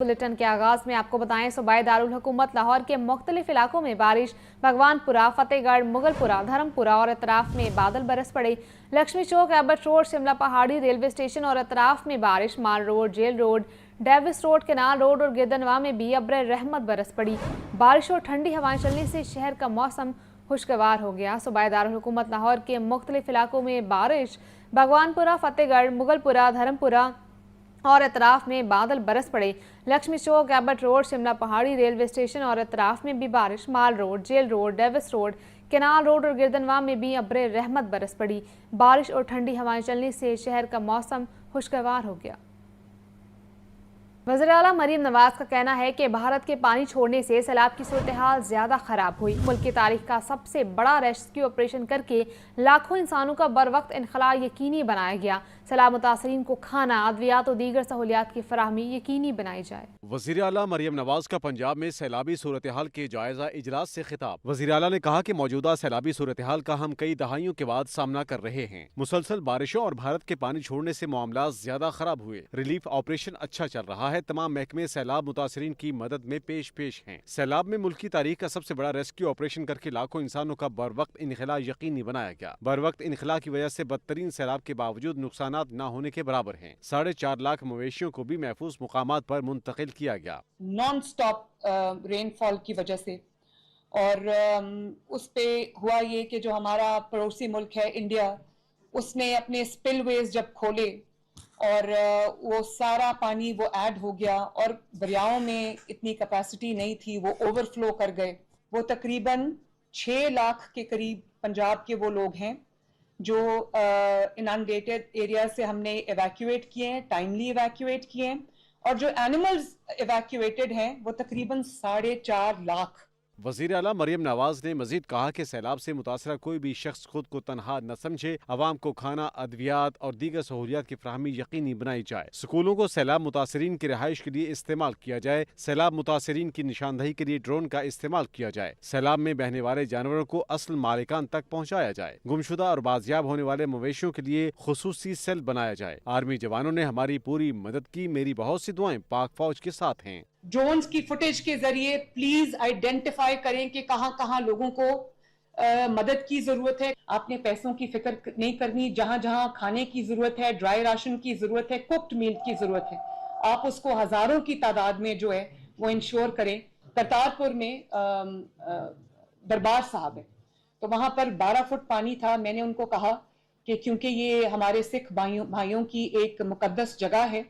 Bulletin के आगाज में आपको बताएं, सूबाई दारुल हुकूमत लाहौर के मुख्तलिफ इलाकों में बारिश। भगवानपुरा, फतेहगढ़, मुगलपुरा, धर्मपुरा और अतराफ में बादल बरस पड़े। Lakshmi Chowk, Abbott Road, Shimla Pahari, railway station और अतराफ में बारिश। Mall Road, Jail Road, Davis Road, Canal Road और गिरदनवा में भी अब्र रहमत बरस पड़ी। बारिश और ठंडी हवाएं चलने से शहर का मौसम खुशगवार हो गया। सूबाई दारुल हुकूमत लाहौर के मुख्तलिफ इलाकों में बारिश। भगवानपुरा, फतेहगढ़, मुगलपुरा, धर्मपुरा और अतराफ में बादल बरस पड़े। Lakshmi Chowk, Abbott Road, Shimla Pahari, railway station और अतराफ में भी बारिश। Mall Road, Jail Road, Davis Road, Canal Road और गिरदनवा में भी अब्र रहमत बरस पड़ी। बारिश और ठंडी हवाएं चलने से शहर का मौसम खुशगवार हो गया। वज़ीर आला मरीम नवाज का कहना है कि भारत के पानी छोड़ने से सैलाब की सूरत हाल ज्यादा खराब हुई। मुल्क की तारीख का सबसे बड़ा रेस्क्यू ऑपरेशन करके लाखों इंसानों का बर वक्त इनखला यकीनी बनाया गया। सैलाब मुतासरीन को खाना, अद्वियात और दीगर सहूलियात की फराहमी यकीनी बनाई जाए। वज़ीर आला मरीम नवाज का पंजाब में सैलाबी सूरत हाल के जायजा इजलास से खिताब। वज़ीर आला ने कहा कि मौजूदा सैलाबी सूरत हाल का हम कई दहाइयों के बाद सामना कर रहे हैं। मुसलसल बारिशों और भारत के पानी छोड़ने से मामला ज्यादा खराब हुए। रिलीफ ऑपरेशन अच्छा चल रहा है। तमाम महकमे सैलाब मुतासरीन की मदद में पेश हैं। सैलाब में मुल्क की तारीख का सबसे बड़ा रेस्क्यू ऑपरेशन करके लाखों इंसानों का बर वक्त इनखला यकीनी बनाया गया। बर वक्त इनखला की वजह से बदतरीन सैलाब के बावजूद नुकसानात न होने के बराबर हैं। 4.5 लाख मवेशियों को भी महफूज मुकामात पर मुंतकिल किया गया। नॉन स्टॉप रेनफॉल की वजह से और उस पे हुआ ये कि जो हमारा पड़ोसी मुल्क है इंडिया, उसने अपने स्पिलवेज जब खोले और वो सारा पानी वो ऐड हो गया और दरियाओं में इतनी कैपेसिटी नहीं थी, वो ओवरफ्लो कर गए। वो तकरीबन 6 लाख के करीब पंजाब के वो लोग हैं जो इनंडेटेड एरिया से हमने एवैक्यूएट किए हैं, टाइमली एवैक्यूएट किए हैं, और जो एनिमल्स एवैक्यूएटेड हैं वो तकरीबन 4.5 लाख। वज़ीर आला मरीम नवाज ने मजीद कहा कि सैलाब से मुतासरा कोई भी शख्स खुद को तनहा न समझे। अवाम को खाना, अद्वियात और दीगर सहूलियात की फराहमी यकीनी बनाई जाए। स्कूलों को सैलाब मुतासरीन की रिहाइश के लिए इस्तेमाल किया जाए। सैलाब मुतासरीन की निशानदही के लिए ड्रोन का इस्तेमाल किया जाए। सैलाब में बहने वाले जानवरों को असल मालिकान तक पहुँचाया जाए। गुमशुदा और बाजियाब होने वाले मवेशियों के लिए खुसूसी सेल बनाया जाए। आर्मी जवानों ने हमारी पूरी मदद की। मेरी बहुत सी दुआएं पाक फौज के साथ हैं। ड्रोन्स की फुटेज के जरिए प्लीज आइडेंटिफाई करें कि कहां कहां लोगों को मदद की जरूरत है। आपने पैसों की फिक्र नहीं करनी। जहां जहां खाने की जरूरत है, ड्राई राशन की जरूरत है, कुक्ड मील की जरूरत है, आप उसको हजारों की तादाद में जो है वो इंश्योर करें। करतारपुर में दरबार साहब है, तो वहां पर 12 फुट पानी था। मैंने उनको कहा कि क्योंकि ये हमारे सिख भाइयों की एक मुकद्दस जगह है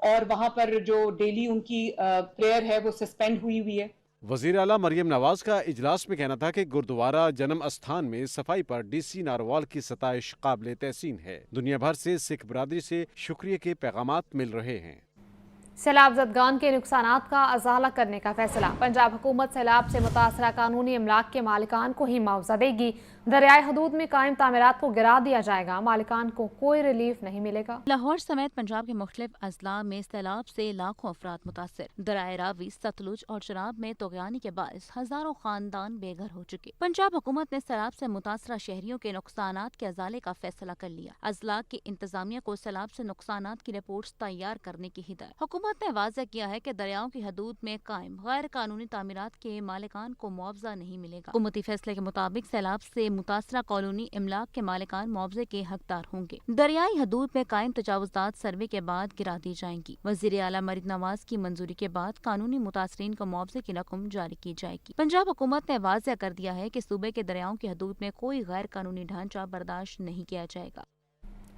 और वहां पर जो डेली उनकी प्रेयर है वो सस्पेंड हुई है। वज़ीर आला मरीम नवाज का इजलास में कहना था कि गुरुद्वारा जन्म स्थान में सफाई पर DC नारवाल की सताइश काबिल तहसीन है। दुनिया भर से सिख बरादरी से शुक्रिया के पैगामात मिल रहे हैं। सैलाब ज़दगान के नुकसानात का अजाला करने का फैसला। पंजाब हुकूमत सैलाब से मुतासरा कानूनी अमलाक के मालिकान को ही मुआवजा देगी। दरियाई हदूद में कायम तामीरात को गिरा दिया जाएगा। मालिकान को कोई रिलीफ नहीं मिलेगा। लाहौर समेत पंजाब के मुख्तलिफ अजला में सैलाब से लाखों अफराद मुतासर। दरियाए रावी, सतलुज और चनाब में तोगयानी के बायस हजारों खानदान बेघर हो चुके। पंजाब हुकूमत ने सैलाब से मुतासरा शहरियों के नुकसानात के अजाले का फैसला कर लिया। अजला की इंतजामिया को सैलाब से नुकसानात की रिपोर्ट तैयार करने की हिदायत। हुकूमत ने वाज़ेह किया है कि दरियाओं की हदूद में कायम गैर कानूनी तामीरात के मालिकान को मुआवजा नहीं मिलेगा। हुकूमती फैसले के मुताबिक सैलाब से मुतासरा कॉलोनी इमलाक के मालिकान मुआवजे के हकदार होंगे। दरियाई हदूद में कायम तजावुज़ात सर्वे के बाद गिरा दी जाएंगी। वज़ीर आला मरीम नवाज की मंजूरी के बाद कानूनी मुतासरीन को मुआवजे की रकम जारी की जाएगी। पंजाब हुकूमत ने वाज़ेह कर दिया है कि सूबे के दरियाओं की हदूद में कोई गैर कानूनी ढांचा बर्दाश्त नहीं किया जाएगा।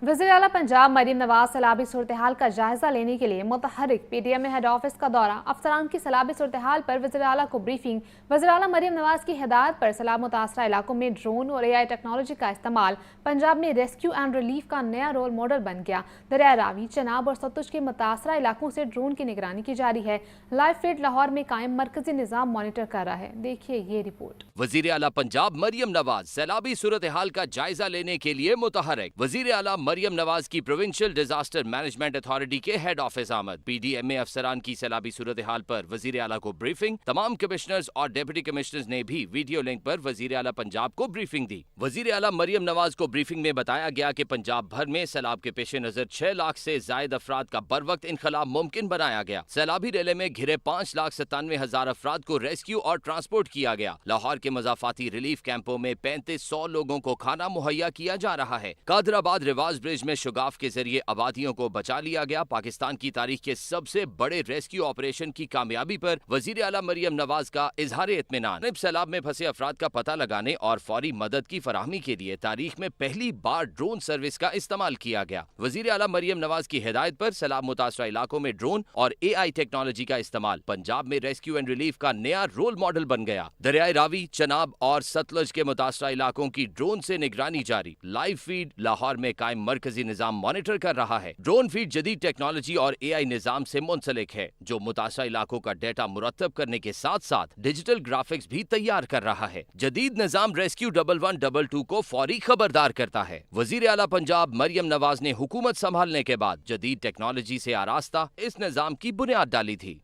वज़ीर आला पंजाब मरीम नवाज सैलाबी सूरत हाल का जायजा लेने के लिए मुतहरिक PDM हेड ऑफिस का दौरा। अफसरान की सैलाबी सूरत हाल पर वज़ीर आला को ब्रीफिंग। वज़ीर आला मरीम नवाज की हिदायत पर सैलाब मुतासरा इलाकों में ड्रोन और AI टेक्नोलॉजी का इस्तेमाल। पंजाब में रेस्क्यू एंड रिलीफ का नया रोल मॉडल बन गया। दरिया रावी, चनाब और सतलुज के मुतासरा इलाकों से ड्रोन की निगरानी की जा रही है। लाइव फीड लाहौर में कायम मरकजी निज़ाम मॉनिटर कर रहा है। देखिए ये रिपोर्ट। वज़ीर आला पंजाब मरीम नवाज सैलाबी सूरत हाल का जायजा लेने के लिए मुतहरिक। वज़ीर आला मरियम नवाज की प्रोविंशियल डिजास्टर मैनेजमेंट अथॉरिटी के हेड ऑफिस आमद। PDMA अफसरान की सैलाबी सूरत हाल पर वजीर आला को ब्रीफिंग। तमाम कमिश्नर्स और डिप्टी कमिश्नर्स ने भी वीडियो लिंक पर वजीर आला पंजाब को ब्रीफिंग दी। वजीर आला मरियम नवाज को ब्रीफिंग में बताया गया कि पंजाब भर में सैलाब के पेश नजर 6 लाख से जायद अफराद का बर वक्त इनखलाब मुमकिन बनाया गया। सैलाबी रेले में घिरे 5,97,000 अफराद को रेस्क्यू और ट्रांसपोर्ट किया गया। लाहौर के मजाफाती रिलीफ कैंपों में 3500 लोगों को खाना मुहैया किया जा रहा है। कादराबाद रिवाज ब्रिज में शुगाफ के जरिए आबादियों को बचा लिया गया। पाकिस्तान की तारीख के सबसे बड़े रेस्क्यू ऑपरेशन की कामयाबी पर वजीर आला मरियम नवाज का इजहार इत्मीनान। सैलाब में फंसे अफराद का पता लगाने और फौरी मदद की फराहमी के लिए तारीख में पहली बार ड्रोन सर्विस का इस्तेमाल किया गया। वजीर आला मरियम नवाज की हिदायत पर सैलाब मुतासरा इलाकों में ड्रोन और AI टेक्नोलॉजी का इस्तेमाल पंजाब में रेस्क्यू एंड रिलीफ का नया रोल मॉडल बन गया। दरियाए रावी, चनाब और सतलज के मुतासरा इलाकों की ड्रोन से निगरानी जारी। लाइव फीड लाहौर में कायम मरकजी निजाम मॉनिटर कर रहा है। ड्रोन फीड जदीद टेक्नोलॉजी और AI निजाम से मुंसलिक है, जो मुतासरा इलाकों का डेटा मुरतब करने के साथ साथ डिजिटल ग्राफिक्स भी तैयार कर रहा है। जदीद निजाम रेस्क्यू 1122 को फौरी खबरदार करता है। वजीर आला पंजाब मरियम नवाज ने हुकूमत संभालने के बाद जदीद टेक्नोलॉजी से आरास्ता इस निजाम की बुनियाद डाली थी।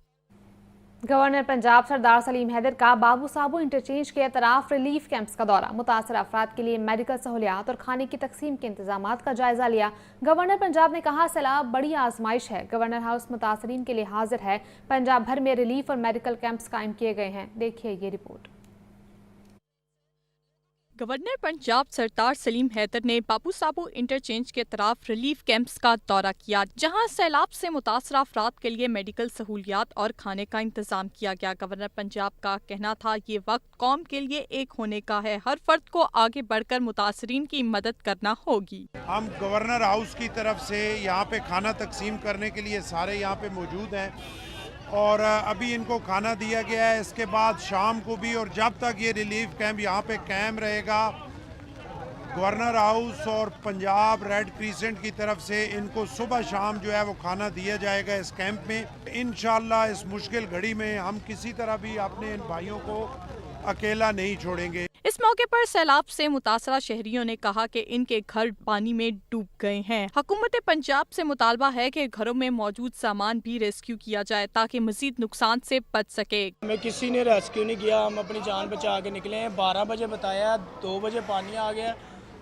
गवर्नर पंजाब सरदार सलीम हैदर का बाबू साबू इंटरचेंज के अतराफ रिलीफ कैंप्स का दौरा। मुतासर अफराद के लिए मेडिकल सहूलियात और खाने की तकसीम के इंतजामात का जायजा लिया। गवर्नर पंजाब ने कहा, सैलाब बड़ी आजमाइश है। गवर्नर हाउस मुतासरीन के लिए हाजिर है। पंजाब भर में रिलीफ और मेडिकल कैंप्स कायम किए गए हैं। देखिए ये रिपोर्ट। गवर्नर पंजाब सरदार सलीम हैदर ने बाबू साबू इंटरचेंज के तरफ रिलीफ कैंप्स का दौरा किया, जहां सैलाब से मुतासरा अफराद के लिए मेडिकल सहूलियात और खाने का इंतजाम किया गया। गवर्नर पंजाब का कहना था, ये वक्त कौम के लिए एक होने का है। हर फर्द को आगे बढ़कर मुतासरीन की मदद करना होगी। हम गवर्नर हाउस की तरफ से यहाँ पे खाना तकसीम करने के लिए सारे यहाँ पे मौजूद हैं और अभी इनको खाना दिया गया है। इसके बाद शाम को भी, और जब तक ये रिलीफ कैंप यहाँ पे कायम रहेगा, गवर्नर हाउस और पंजाब रेड क्रिसेंट की तरफ से इनको सुबह शाम जो है वो खाना दिया जाएगा इस कैंप में। इंशाल्लाह इस मुश्किल घड़ी में हम किसी तरह भी अपने इन भाइयों को अकेला नहीं छोड़ेंगे। इस मौके पर सैलाब से मुतासरा शहरियों ने कहा कि इनके घर पानी में डूब गए हैं। हुकूमत पंजाब से मुतालबा है कि घरों में मौजूद सामान भी रेस्क्यू किया जाए ताकि मजीद नुकसान से बच सके। हमें किसी ने रेस्क्यू नहीं किया, हम अपनी जान बचा के निकले हैं। 12 बजे बताया, 2 बजे पानी आ गया।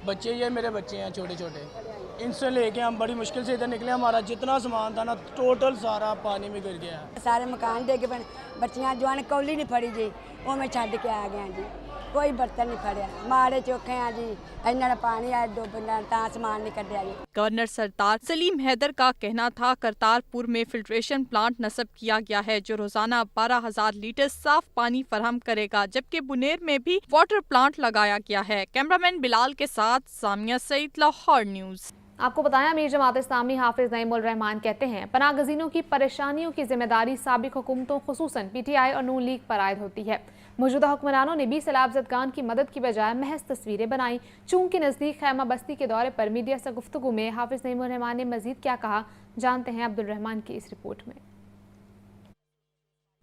बच्चे, ये मेरे बच्चे हैं छोटे छोटे, इनसे लेके हम बड़ी मुश्किल से इधर निकले। हमारा जितना सामान था ना टोटल सारा पानी में गिर गया। सारे मकान दे के बच्चियां जो कौली नहीं फड़ी जी, वो मैं छड़ के आ गया जी। कोई बर्तन नहीं फड़िया, माड़े चौखे हैं जी। इन्ना पानी आया दो ता समान नहीं कढ़िया जी। गवर्नर सरदार सलीम हैदर का कहना था, करतारपुर में फिल्ट्रेशन प्लांट नस्ब किया गया है जो रोजाना 12,000 लीटर साफ पानी फराहम करेगा, जबकि बुनेर में भी वाटर प्लांट लगाया गया है। कैमरामैन बिलाल के साथ सामिया सईद, लाहौर न्यूज। आपको बताया, अमीर जमात इस्लामी हाफिज नईमुल रहमान कहते हैं, पनाह गजीनों की परेशानियों की जिम्मेदारी साबिक हुकूमतों खुसूसन PTI और नून लीग पर आयद होती है। मौजूदा हुक्मरानों ने भी सैलाब ज़दगान की मदद की बजाय महज तस्वीरें बनाई। चूंकि नज़दीक खैमा बस्ती के दौरे पर मीडिया से गुफ्तगू में हाफिज नईमुल रहमान ने मजीद क्या कहा, जानते हैं अब्दुल रहमान की इस रिपोर्ट में।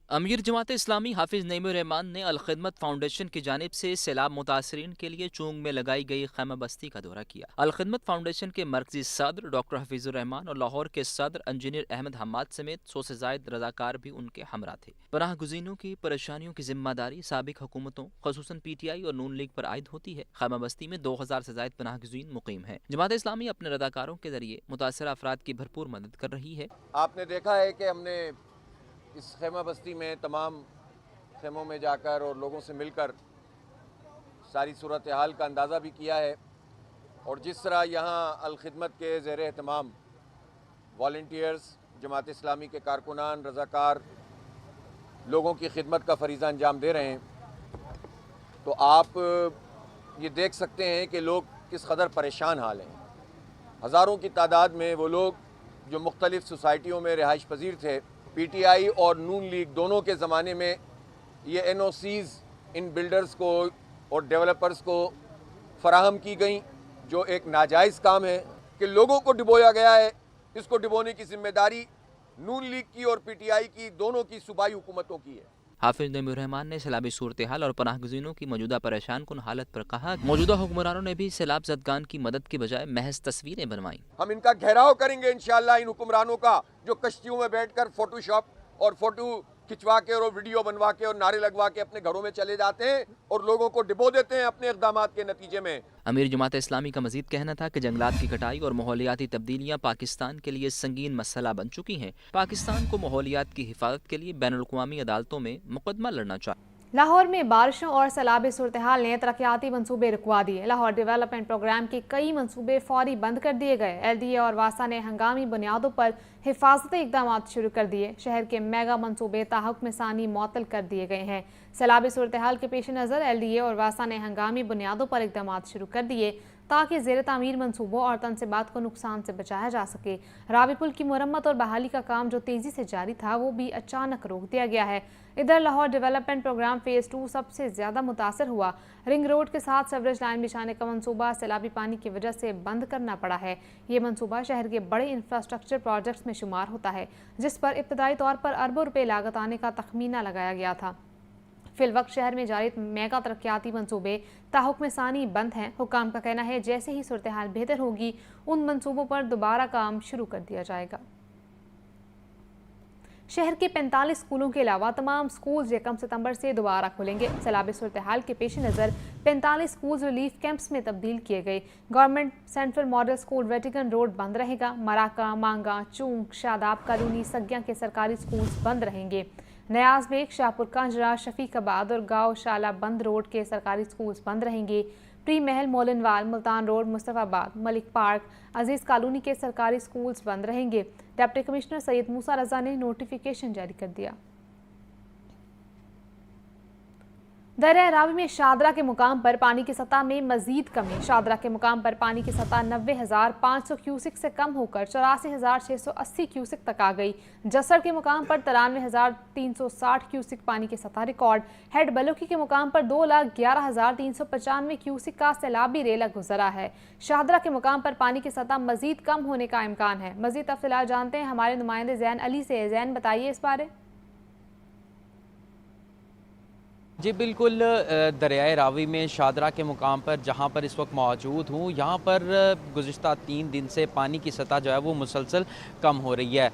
अमीर जमात इस्लामी हाफिज नईमुर रहमान ने अल खिदमत फाउंडेशन की जानिब से सैलाब मुतासरीन के लिए चूंग में लगाई गई खैमा बस्ती का दौरा किया। अल खिदमत फाउंडेशन के मरकजी सदर डॉक्टर हफीजुर रहमान और लाहौर के सदर इंजीनियर अहमद हम्माद समेत 100 से ज़ायद रज़ाकार भी उनके हमरा थे। पनाह गुज़ीनों की परेशानियों की जिम्मेदारी साबिक हुकूमतों खुसूसन PTI और नून लीग पर आयद होती है। खैमा बस्ती में 2000 से ज़ायद पनाह गुज़ीन मुकीम हैं। जमात इस्लामी अपने रज़ाकारों के जरिए मुतासरा अफराद की भरपूर मदद कर रही है। आपने देखा है कि हमने इस खैमा बस्ती में तमाम खेमों में जाकर और लोगों से मिलकर सारी सूरत हाल का अंदाज़ा भी किया है, और जिस तरह यहाँ अल खिदमत के ज़ेर एहतमाम वॉलंटियर्स, जमात इस्लामी के कारकुनान, रज़ाकार लोगों की खिदमत का फरीज़ा अंजाम दे रहे हैं, तो आप ये देख सकते हैं कि लोग किस कदर परेशान हाल हैं। हज़ारों की तादाद में वो लोग जो मुख्तलिफ़ सोसाइटियों में रिहाइश पजीर थे, PTI और नून लीग दोनों के ज़माने में ये NOCs इन बिल्डर्स को और डेवलपर्स को फराहम की गई, जो एक नाजायज़ काम है कि लोगों को डिबोया गया है। इसको डिबोने की जिम्मेदारी नून लीग की और PTI की, दोनों की सूबाई हुकूमतों की है। हाफिज नईमुर रहमान ने सैलाबी सूरत-ए-हाल और पनाह गज़ीनों की मौजूदा परेशान कुन हालत पर कहा, मौजूदा हुक्मरानों ने भी सैलाब ज़दगान की मदद की बजाय महज तस्वीरें बनवाई। हम इनका घेराव करेंगे इंशाअल्लाह, इन हुक्मरानों का जो कश्तियों में बैठकर फोटोशॉप और फोटो खिंचवा के और वीडियो बनवा के और नारे लगवा के अपने घरों में चले जाते हैं और लोगों को डिबो देते हैं अपने इक़दामात के नतीजे में। अमीर जमात इस्लामी का मजीद कहना था कि जंगलात की कटाई और माहौलियाती तब्दीलियाँ पाकिस्तान के लिए संगीन मसला बन चुकी हैं। पाकिस्तान को माहौलियात की हिफाजत के लिए बैनुल-अक़वामी अदालतों में मुकदमा लड़ना चाहिए। लाहौर में बारिशों और सैलाबी सूरत-ए-हाल ने तरक्याती मंसूबे रुकवा दिए। लाहौर डेवलपमेंट प्रोग्राम के कई मंसूबे फौरी बंद कर दिए गए। LDA और वासा ने हंगामी बुनियादों पर हिफाजती इक़दाम शुरू कर दिए। शहर के मेगा मंसूबे ताहुक्म सानी मुअत्तल कर दिए गए हैं। सैलाबी सूरत-ए-हाल के पेश नज़र LDA और वासा ने हंगामी बुनियादों पर इक़दाम शुरू कर दिए ताकि ज़ेर तामीर मंसूबों और तनसीबात को नुकसान से बचाया जा सके। रावी पुल की मुरम्मत और बहाली का काम जो तेज़ी से जारी था वो भी अचानक रोक दिया गया है। इधर लाहौर डेवलपमेंट प्रोग्राम फ़ेज़ 2 सबसे ज़्यादा मुतासर हुआ। रिंग रोड के साथ सीवरेज लाइन बिछाने का मंसूबा सैलाबी पानी की वजह से बंद करना पड़ा है। ये मंसूबा शहर के बड़े इंफ्रास्ट्रक्चर प्रोजेक्ट्स में शुमार होता है, जिस पर इब्तदाई तौर पर अरबों रुपए लागत आने का तखमीना लगाया गया था। फिलवक्त शहर में जारी मेगा तरक्याती मंसूबे ताहुक्म सानी बंद हैं। हुकाम का कहना है जैसे ही सूरत हाल बेहतर होगी उन मंसूबों पर दोबारा काम शुरू कर दिया जाएगा। शहर के 45 स्कूलों के अलावा तमाम स्कूल 1 सितंबर से दोबारा खुलेंगे। सैलाबी सूरत हाल के पेश नज़र 45 स्कूल रिलीफ कैंप्स में तब्दील किए गए। Government central model school Vatican road बंद रहेगा। मराका, मांगा, चूंक, शादाब कॉलोनी, सग्या के सरकारी स्कूल बंद रहेंगे। नयाज बेग, शाहपुर कांजरा, शफीकाबाद और गाँव शाला बंद रोड के सरकारी स्कूल बंद रहेंगे। प्री महल, मोलिनवाल, मुल्तान रोड, मुस्तफाबाद, मलिक पार्क, अजीज कॉलोनी के सरकारी स्कूल्स बंद रहेंगे। डिप्टी कमिश्नर सैयद मूसा रजा ने नोटिफिकेशन जारी कर दिया। दरिया रावी में शादरा के मुकाम पर पानी की सतह में मजीद कमी। शादरा के मुकाम पर पानी की सतह 90,500 क्यूसिक से कम होकर 84,680 क्यूसिक तक आ गई। जसड़ के मुकाम पर 93,360 क्यूसिक पानी की सतह रिकॉर्ड। हेड बलोकी के मुकाम पर 2,11,395 क्यूसिक का सैलाबी रेला गुजरा है। शादरा के मुकाम पर पानी की सतह मजीद कम होने का इम्कान है। मजीद तफसीलात जानते हैं हमारे नुमाइंदे ज़ैन अली से। ज़ैन, बताइए इस बारे। जी बिल्कुल, दरियाए रावी में शादरा के मुकाम पर जहाँ पर इस वक्त मौजूद हूँ, यहाँ पर गुज़िश्ता 3 दिन से पानी की सतह जो है वो मुसलसल कम हो रही है।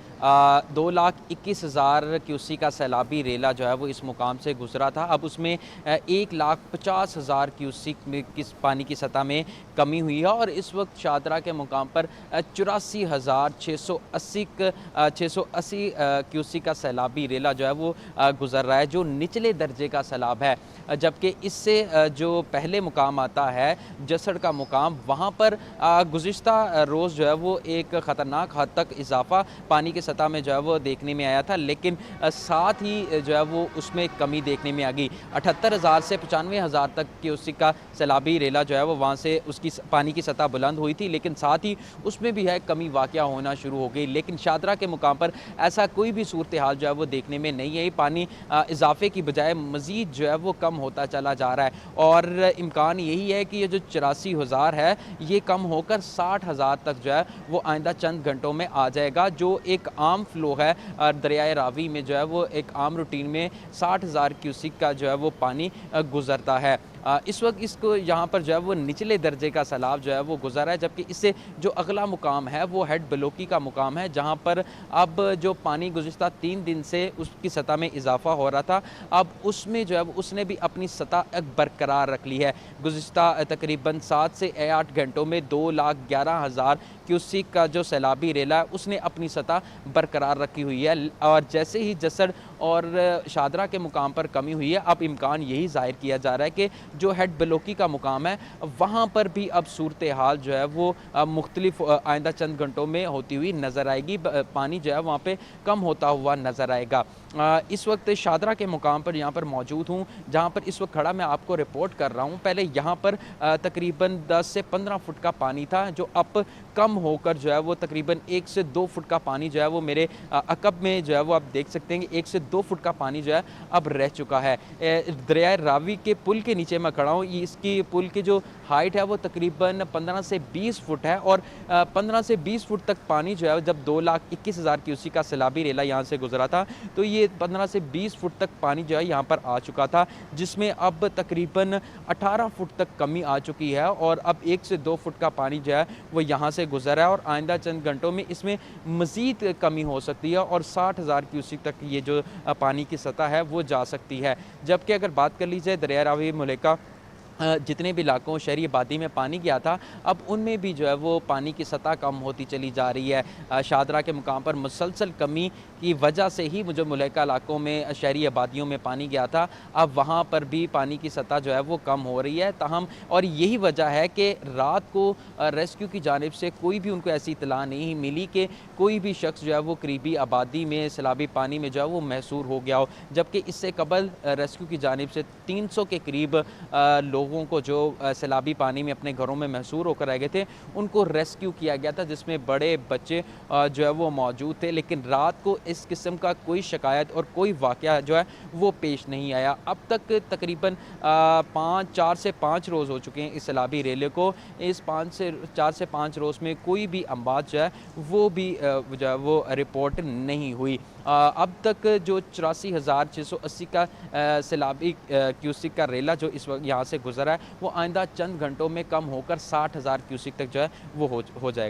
2,21,000 क्यूसी का सैलाबी रेला जो है वो इस मुकाम से गुजरा था। अब उसमें 1,50,000 क्यूसिक की पानी की सतह में कमी हुई है और इस वक्त शादरा के मुकाम पर 84,680 क्यूसी का सैलाबी रेला जो है वो गुजर रहा है, जो निचले दर्जे का सैलाब है। जबकि इससे जो पहले मुकाम आता है जसड़ का मुकाम, वहाँ पर गुज़िश्ता रोज़ जो है वो एक ख़तरनाक हद तक इजाफा पानी की सतह में जो है वो देखने में आया था, लेकिन साथ ही जो है वो उसमें कमी देखने में आ गई। 78,000 से 95,000 तक की उसी का सैलाबी रेला जो है वो वहाँ से उसकी पानी की सतह बुलंद हुई थी, लेकिन साथ ही उसमें भी है कमी वाक़या होना शुरू हो गई। लेकिन शादरा के मुकाम पर ऐसा कोई भी सूरत हाल जो है वो देखने में नहीं है। पानी इजाफे की बजाय मज़ीद जो है वो कम होता चला जा रहा है और इम्कान यही है कि ये जो 84,000 है ये कम होकर 60,000 तक जो है वो आइंदा चंद घंटों में आ जाएगा, जो एक आम फ्लो है दरियाए रावी में जो है वो एक आम रूटीन में 60,000 क्यूसिक का जो है वो पानी गुजरता है। इस वक्त इसको यहाँ पर जो है वो निचले दर्जे का सैलाब जो है वो गुजरा है, जबकि इससे जो अगला मुकाम है वो हेड बलोकी का मुकाम है, जहाँ पर अब जो पानी गुज़िश्ता 3 दिन से उसकी सतह में इजाफा हो रहा था, अब उसमें जो है उसने भी अपनी सतह बरकरार रख ली है। गुज़िश्ता तकरीबन 7 से 8 घंटों में 2,11,000 क्यूसिक का जो सैलाबी रेला है उसने अपनी सतह बरकरार रखी हुई है। और जैसे ही जसड़ और शादरा के मुकाम पर कमी हुई है, अब इम्कान यही ज़ाहिर किया जा रहा है कि जो हेड बलोकी का मुकाम है वहाँ पर भी अब सूरत हाल जो है वो मुख्तलिफ आइंदा चंद घंटों में होती हुई नज़र आएगी। पानी जो है वहाँ पे कम होता हुआ नज़र आएगा। इस वक्त शादरा के मुकाम पर यहाँ पर मौजूद हूँ, जहाँ पर इस वक्त खड़ा मैं आपको रिपोर्ट कर रहा हूँ। पहले यहाँ पर तकरीबन 10 से 15 फुट का पानी था, जो अब कम होकर जो है वो तकरीबन 1 से 2 फुट का पानी जो है वो मेरे अकब में जो है वो आप देख सकते हैं कि 1 से 2 फुट का पानी जो है अब रह चुका है। दरियाए रावी के पुल के नीचे मैं खड़ा हूँ। इसकी पुल की जो हाइट है वो तकरीबन 15 से 20 फुट है और 15 से 20 फुट तक पानी जो है जब 2,21,000 क्यूसी का सैलाबी रेला यहाँ से गुजरा था तो ये 15 से 20 फुट तक पानी जो है यहाँ पर आ चुका था, जिसमें अब तकरीबन 18 फुट तक कमी आ चुकी है और अब 1 से 2 फुट का पानी जो है वो यहाँ से गुजरा है और आइंदा चंद घंटों में इसमें मज़ीद कमी हो सकती है और 60,000 क्यूसेक तक ये जो पानी की सतह है वो जा सकती है। जबकि अगर बात कर ली जाए दरिया रावी मुलेका जितने भी इलाकों शहरी आबादी में पानी गया था, अब उनमें भी जो है वो पानी की सतह कम होती चली जा रही है। शादरा के मुकाम पर मुसलसल कमी की वजह से ही जो मुलेका इलाकों में शहरी आबादियों में पानी गया था, अब वहाँ पर भी पानी की सतह जो है वो कम हो रही है। ताहम और यही वजह है कि रात को रेस्क्यू की जानिब से कोई भी उनको ऐसी इतला नहीं मिली कि कोई भी शख्स जो है वो करीबी आबादी में सैलाबी पानी में जो है वो महसूर हो गया हो। जबकि इससे कबल रेस्क्यू की जानिब से 300 के करीब लोगों को जो सैलाबी पानी में अपने घरों में महसूर होकर रह गए थे, उनको रेस्क्यू किया गया था, जिसमें बड़े बच्चे जो है वो मौजूद थे। लेकिन रात को इस किस्म का कोई शिकायत और कोई वाक़या जो है वो पेश नहीं आया। अब तक तकरीबन 4 से 5 रोज़ हो चुके हैं इस सैलाबी रेले को। इस 4 से 5 रोज़ में कोई भी अम्बात जो है वो भी जो है वो रिपोर्ट नहीं हुई। अब तक जो 84,680 का सैलाबी क्यूसेक का रेला जो इस वक्त यहाँ से गुजरा है, वो आइंदा चंद घंटों में कम होकर 60,000 क्यूसेक तक जो है वो हो जाएगा।